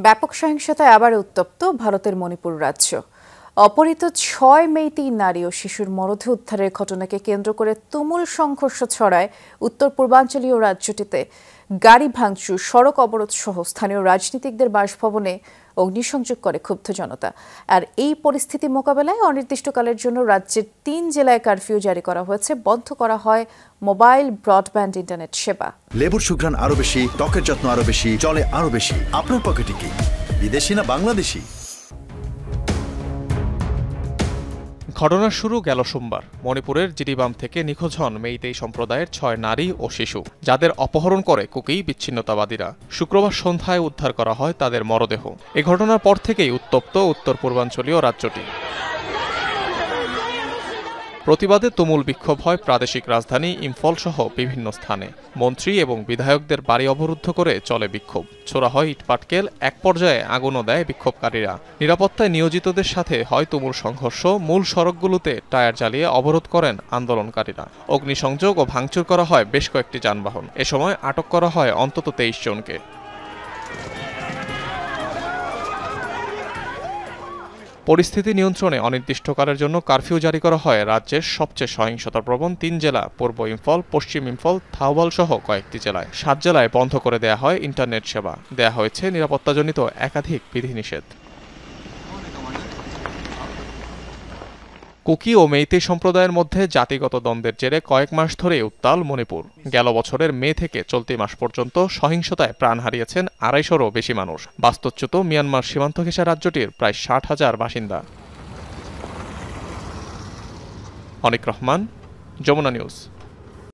ব্যাপক সহিংসতায় আবার উত্তপ্ত ভারতের মণিপুর রাজ্য। অপহৃত ৬ মেইতি নারী ও শিশুর মরদেহ উদ্ধারের ঘটনাকে কেন্দ্র করে তুমুল সংঘর্ষ ছড়ায় উত্তর পূর্বাঞ্চলীয় রাজ্যটিতে। গাড়ি ভাঙচুর, সড়ক অবরোধ সহ স্থানীয় রাজনীতিকদের বাসভবনে অগ্নিসংযোগ করে ক্ষুব্ধ জনতা। আর এই পরিস্থিতি মোকাবেলায় অনির্দিষ্টকালের জন্য রাজ্যের ৩ জেলায় কারফিউ জারি করা হয়েছে। বন্ধ করা হয় মোবাইল ব্রডব্যান্ড ইন্টারনেট সেবা। লেবুর সুঘ্রাণ আরো বেশি, ত্বকের যত্ন আরো বেশি, চলে আরো বেশি। আপনার পকেটে কি বিদেশি না বাংলাদেশি? ঘটনার শুরু গেল সোমবার। মণিপুরের জিরিবাম থেকে নিখোঁজ হন মেইতেই সম্প্রদায়ের ৬ নারী ও শিশু, যাদের অপহরণ করে কুকি বিচ্ছিন্নতাবাদীরা। শুক্রবার সন্ধ্যায় উদ্ধার করা হয় তাদের মরদেহ। এ ঘটনার পর থেকেই উত্তপ্ত উত্তর পূর্বাঞ্চলীয় রাজ্যটি। প্রতিবাদে তুমুল বিক্ষোভ হয় প্রাদেশিক রাজধানী ইম্ফল সহ বিভিন্ন স্থানে। মন্ত্রী এবং বিধায়কদের বাড়ি অবরুদ্ধ করে চলে বিক্ষোভ। ছোড়া হয় ইটপাটকেল, এক পর্যায়ে আগুনও দেয় বিক্ষোভকারীরা। নিরাপত্তায় নিয়োজিতদের সাথে হয় তুমুল সংঘর্ষ। মূল সড়কগুলোতে টায়ার জ্বালিয়ে অবরোধ করেন আন্দোলনকারীরা। অগ্নিসংযোগ ও ভাঙচুর করা হয় বেশ কয়েকটি যানবাহন। এ সময় আটক করা হয় অন্তত ২৩ জনকে। পরিস্থিতি নিয়ন্ত্রণে অনির্দিষ্টকালের জন্য কারফিউ জারি করা হয় রাজ্যের সবচেয়ে সহিংসতাপ্রবণ ৩ জেলা পূর্ব ইম্ফল, পশ্চিম ইম্ফল, থাউবাল সহ কয়েকটি জেলায়। ৭ জেলায় বন্ধ করে দেয়া হয় ইন্টারনেট সেবা। দেয়া হয়েছে নিরাপত্তাজনিত একাধিক বিধিনিষেধ। কুকি ও মেইতেই সম্প্রদায়ের মধ্যে জাতিগত দ্বন্দ্বের জেরে কয়েক মাস ধরে উত্তাল মণিপুর। গেল বছরের মে থেকে চলতি মাস পর্যন্ত সহিংসতায় প্রাণ হারিয়েছেন ২৫০রও বেশি মানুষ। বাস্তুচ্যুত মিয়ানমার সীমান্ত ঘেঁষা রাজ্যটির প্রায় ৬০,০০০ বাসিন্দা। অনিক রহমান, যমুনা নিউজ।